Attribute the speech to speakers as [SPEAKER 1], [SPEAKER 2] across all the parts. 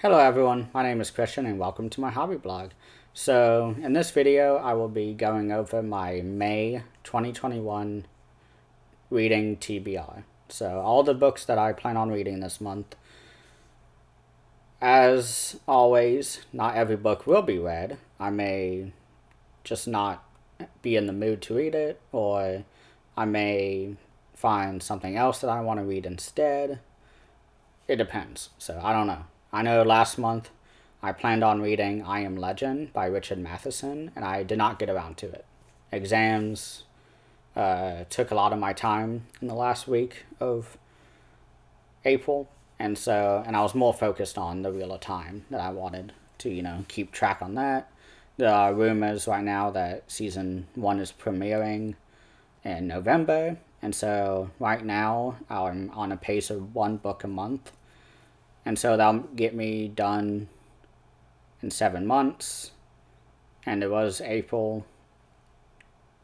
[SPEAKER 1] Hello everyone, my name is Christian and welcome to my hobby blog. So in this video I will be going over my May 2021 reading TBR. So all the books that I plan on reading this month. As always, not every book will be read. I may just not be in the mood to read it, or I may find something else that I want to read instead. It depends, so I don't know. I know last month I planned on reading I Am Legend by Richard Matheson, and I did not get around to it. Exams took a lot of my time in the last week of April, and I was more focused on the Wheel of Time that I wanted to, keep track on that. There are rumors right now that season 1 is premiering in November, and so right now I'm on a pace of one book a month. And so that'll get me done in 7 months. And it was April,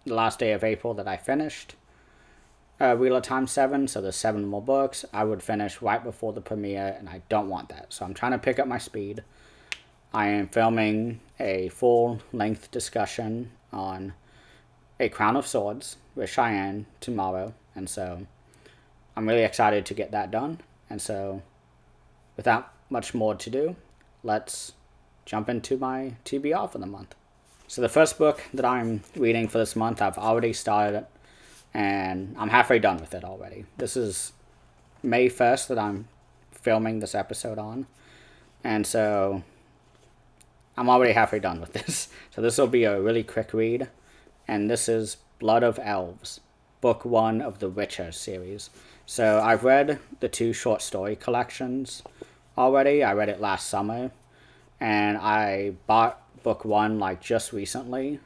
[SPEAKER 1] the last day of April that I finished Wheel of Time 7. So there's 7 more books. I would finish right before the premiere, and I don't want that. So I'm trying to pick up my speed. I am filming a full-length discussion on A Crown of Swords with Cheyenne tomorrow. And so I'm really excited to get that done. And so without much more to do, let's jump into my TBR for the month. So the first book that I'm reading for this month, I've already started, and I'm halfway done with it already. This is May 1st that I'm filming this episode on, and so I'm already halfway done with this. So this will be a really quick read, and this is Blood of Elves, Book 1 of the Witcher series. So I've read the 2 short story collections already. I read it last summer, and I bought book 1 like just recently,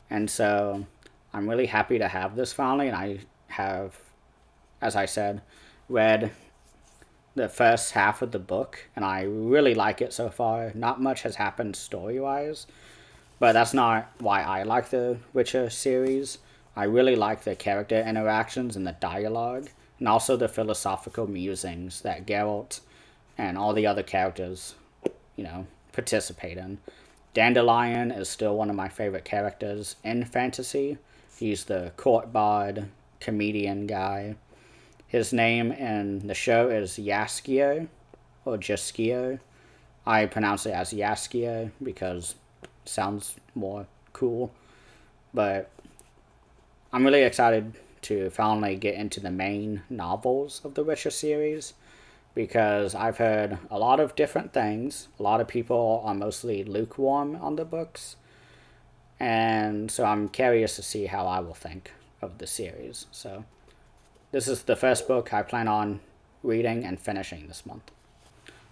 [SPEAKER 1] and so I'm really happy to have this finally. And I have, as I said, read the first half of the book, and I really like it so far. Not much has happened story-wise, but that's not why I like the Witcher series. I really like the character interactions and the dialogue, and also the philosophical musings that Geralt and all the other characters, participate in. Dandelion is still one of my favorite characters in fantasy. He's the court bard, comedian guy. His name in the show is Jaskier, or Jaskier. I pronounce it as Jaskier because it sounds more cool. But I'm really excited to finally get into the main novels of the Witcher series, because I've heard a lot of different things. A lot of people are mostly lukewarm on the books, and so I'm curious to see how I will think of the series. So this is the first book I plan on reading and finishing this month.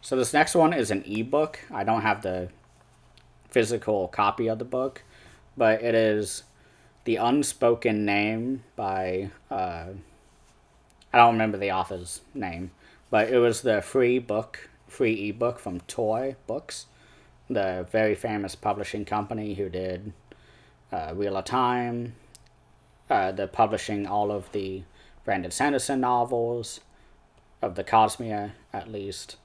[SPEAKER 1] So this next one is an ebook. I don't have the physical copy of the book, but it is The Unspoken Name by I don't remember the author's name, but it was the free ebook from Toy Books, the very famous publishing company who did Wheel of Time. They're publishing all of the Brandon Sanderson novels, of the Cosmere at least.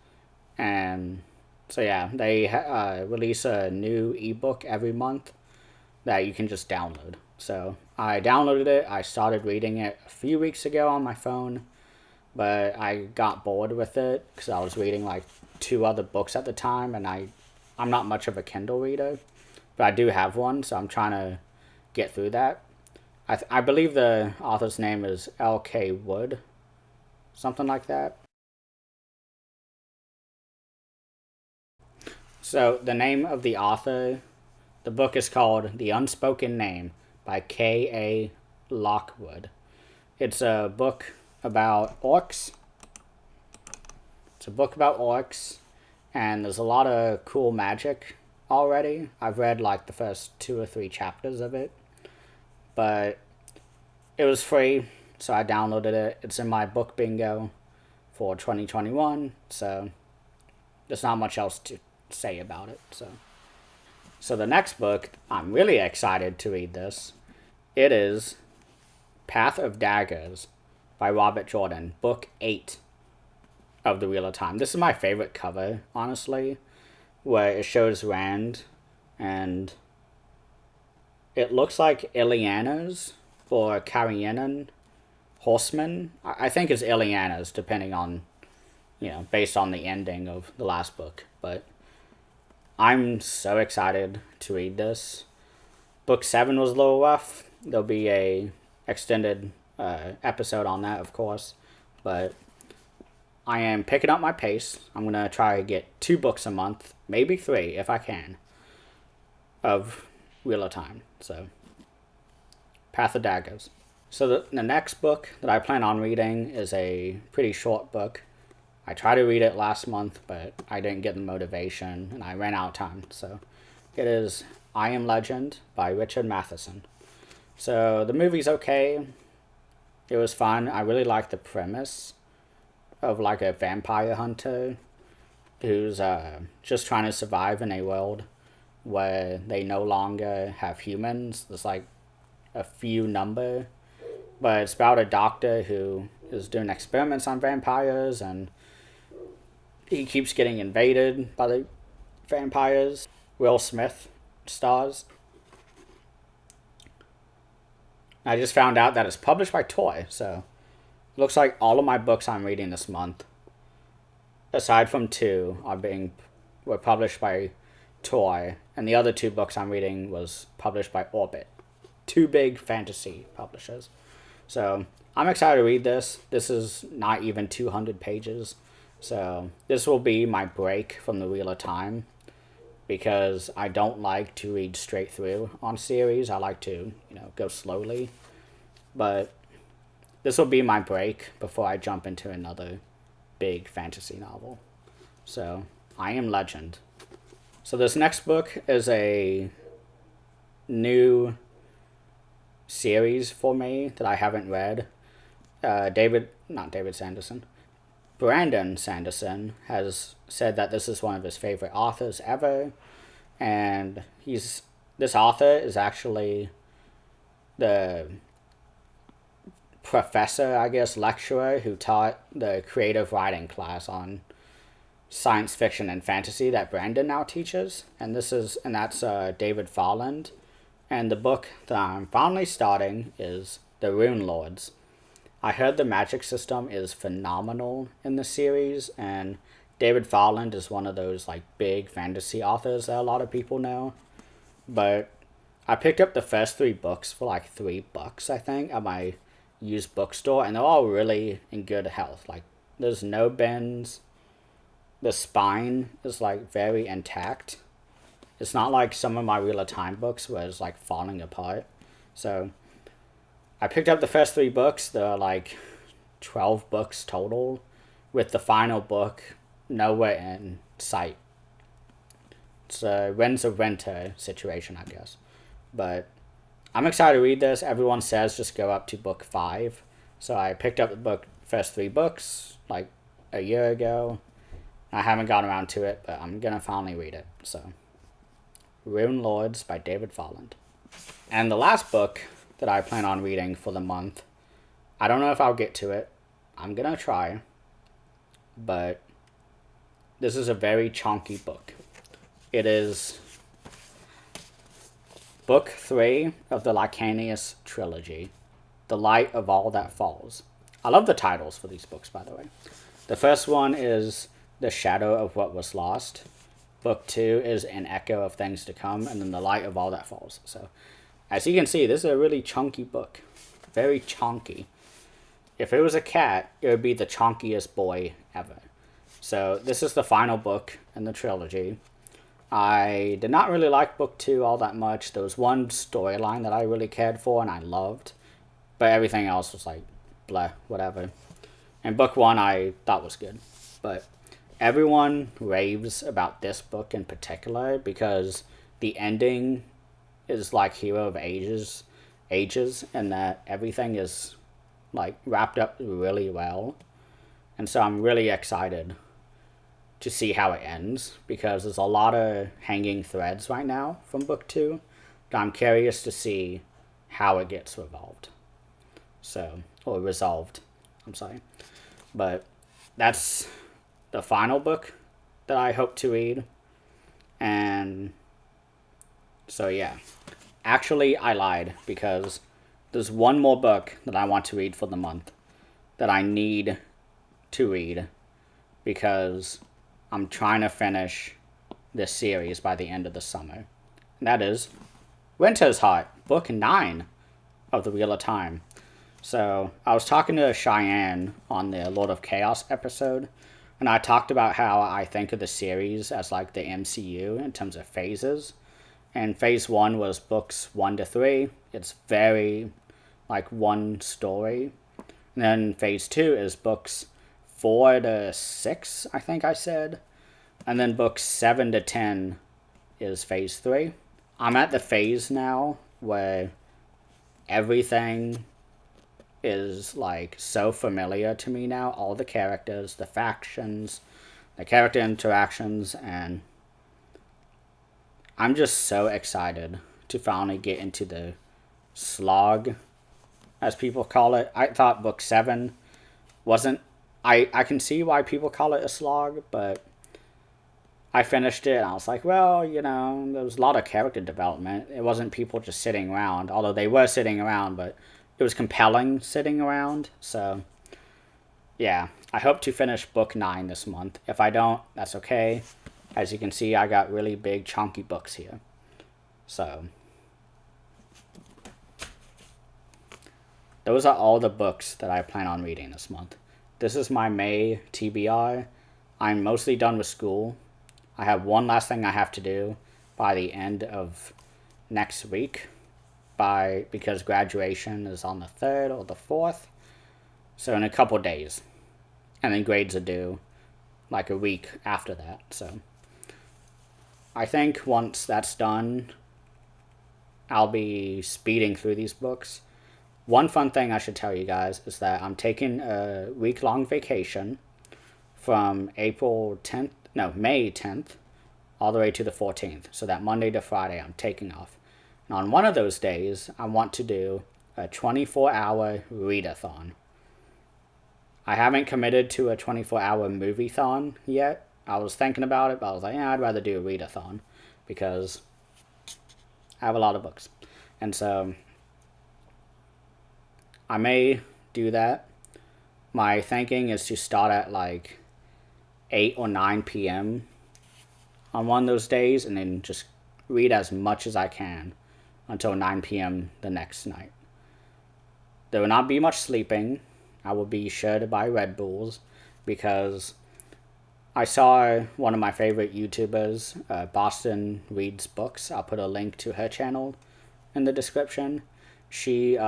[SPEAKER 1] And so yeah, they release a new ebook every month that you can just download. So I downloaded it. I started reading it a few weeks ago on my phone, but I got bored with it because I was reading like 2 other books at the time, and I'm not much of a Kindle reader, but I do have one, so I'm trying to get through that. I believe the author's name is L.K. Wood, something like that. So the name of the author, the book is called The Unspoken Name by K.A. Lockwood. It's a book about orcs. It's a book about orcs, and there's a lot of cool magic already. I've read like the first 2 or 3 chapters of it, but it was free, so I downloaded it. It's in my book bingo for 2021, so there's not much else to say about it. So the next book, I'm really excited to read this. It is Path of Daggers by Robert Jordan, book 8 of the Wheel of Time. This is my favorite cover, honestly. where it shows Rand, and it looks like Ileana's or Carianan horsemen. I think it's Ileana's, depending on, based on the ending of the last book. But I'm so excited to read this. Book 7 was a little rough. There'll be a extended episode on that, of course. But I am picking up my pace. I'm going to try to get 2 books a month, maybe 3 if I can, of Wheel of Time. So, Path of Daggers. So the next book that I plan on reading is a pretty short book. I tried to read it last month, but I didn't get the motivation, and I ran out of time. So it is I Am Legend by Richard Matheson. So the movie's okay. It was fun. I really like the premise of like a vampire hunter who's just trying to survive in a world where they no longer have humans. There's like a few number, but it's about a doctor who is doing experiments on vampires, and he keeps getting invaded by the vampires. Will Smith stars. I just found out that it's published by Toy, so it looks like all of my books I'm reading this month, aside from 2, were published by Toy, and the other 2 books I'm reading was published by Orbit. 2 big fantasy publishers. So I'm excited to read this. This is not even 200 pages. So this will be my break from the Wheel of Time, because I don't like to read straight through on series. I like to, go slowly. But this will be my break before I jump into another big fantasy novel. So I Am Legend. So this next book is a new series for me that I haven't read. Brandon Sanderson has said that this is one of his favorite authors ever, and this author is actually the professor, lecturer who taught the creative writing class on science fiction and fantasy that Brandon now teaches, and that's David Farland. And the book that I'm finally starting is The Rune Lords. I heard the magic system is phenomenal in the series, and David Farland is one of those big fantasy authors that a lot of people know. But I picked up the first 3 books for $3, I think, at my used bookstore, and they're all really in good health. There's no bends. The spine is very intact. It's not like some of my Wheel of Time books where it's falling apart. So I picked up the first 3 books. There are 12 books total, with the final book nowhere in sight. It's a Winds of Winter situation, I guess. But I'm excited to read this. Everyone says just go up to book 5. So I picked up the first 3 books a year ago. I haven't gotten around to it, but I'm going to finally read it. So Rune Lords by David Farland. And the last book that I plan on reading for the month, I don't know if I'll get to it. I'm going to try. But this is a very chunky book. It is Book 3 of the Lycanius trilogy, The Light of All That Falls. I love the titles for these books, by the way. The first one is The Shadow of What Was Lost. Book 2 is An Echo of Things to Come, and then The Light of All That Falls. So, as you can see, this is a really chunky book. Very chunky. If it was a cat, it would be the chunkiest boy ever. So, this is the final book in the trilogy. I did not really like book 2 all that much. There was one storyline that I really cared for and I loved, but everything else was blah, whatever. And book 1 I thought was good, but everyone raves about this book in particular because the ending is Hero of Ages, and that everything is wrapped up really well. And so I'm really excited to see how it ends, because there's a lot of hanging threads right now from book 2. I'm curious to see how it gets resolved. I'm sorry. But that's the final book that I hope to read. And so yeah. Actually, I lied, because there's one more book that I want to read for the month that I need to read, because I'm trying to finish this series by the end of the summer. And that is Winter's Heart, Book 9 of the Wheel of Time. So I was talking to Cheyenne on the Lord of Chaos episode, and I talked about how I think of the series as like the MCU in terms of phases. And phase 1 was books 1 to 3. It's very like one story. And then phase 2 is books 4 to 6, I think I said. And then books 7 to 10 is phase 3. I'm at the phase now where everything is like so familiar to me now. All the characters, the factions, the character interactions, and I'm just so excited to finally get into the slog, as people call it. I thought book 7 wasn't... I can see why people call it a slog, but I finished it and I was like, well, you know, there was a lot of character development. It wasn't people just sitting around, although they were sitting around, but it was compelling sitting around. So, yeah, I hope to finish book 9 this month. If I don't, that's okay. As you can see, I got really big, chunky books here. So, those are all the books that I plan on reading this month. This is my May TBR. I'm mostly done with school. I have one last thing I have to do by the end of next week, because graduation is on the 3rd or the 4th. So in a couple days. And then grades are due like a week after that. So I think once that's done, I'll be speeding through these books. One fun thing I should tell you guys is that I'm taking a week-long vacation from May 10th, all the way to the 14th. So that Monday to Friday, I'm taking off. And on one of those days, I want to do a 24-hour readathon. I haven't committed to a 24-hour movie-thon yet. I was thinking about it, but I was like, yeah, I'd rather do a readathon, because I have a lot of books. And so I may do that. My thinking is to start at like 8 or 9 p.m. on one of those days, and then just read as much as I can until 9 p.m. the next night. There will not be much sleeping. I will be sure to buy Red Bulls, because I saw one of my favorite YouTubers, Bostonreadsbook. I'll put a link to her channel in the description. She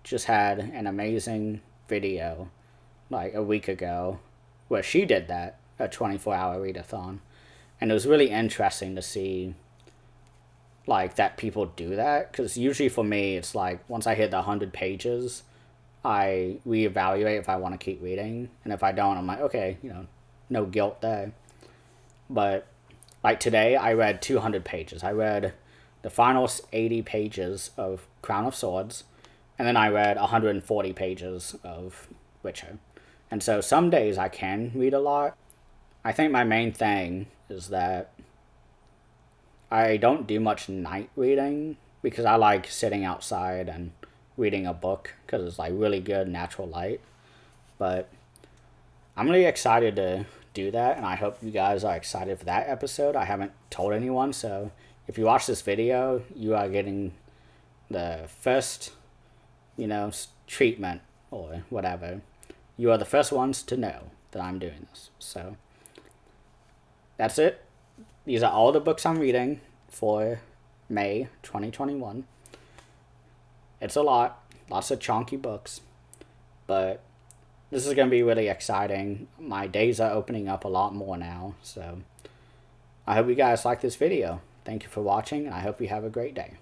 [SPEAKER 1] just had an amazing video like a week ago where she did that, a 24-hour readathon. And it was really interesting to see like that people do that, because usually for me it's like once I hit the 100 pages, I reevaluate if I want to keep reading, and if I don't, I'm like, okay, you know, no guilt there. But like today, I read 200 pages. I read the final 80 pages of Crown of Swords, and then I read 140 pages of Witcher. And so some days I can read a lot. I think my main thing is that I don't do much night reading, because I like sitting outside and reading a book, because it's like really good natural light. But I'm really excited to do that, and I hope you guys are excited for that episode. I haven't told anyone, so if you watch this video, you are getting the first, you know, treatment or whatever. You are the first ones to know that I'm doing this. So that's it. These are all the books I'm reading for May 2021. It's a lot. Lots of chunky books. But this is going to be really exciting. My days are opening up a lot more now. So I hope you guys like this video. Thank you for watching, and I hope you have a great day.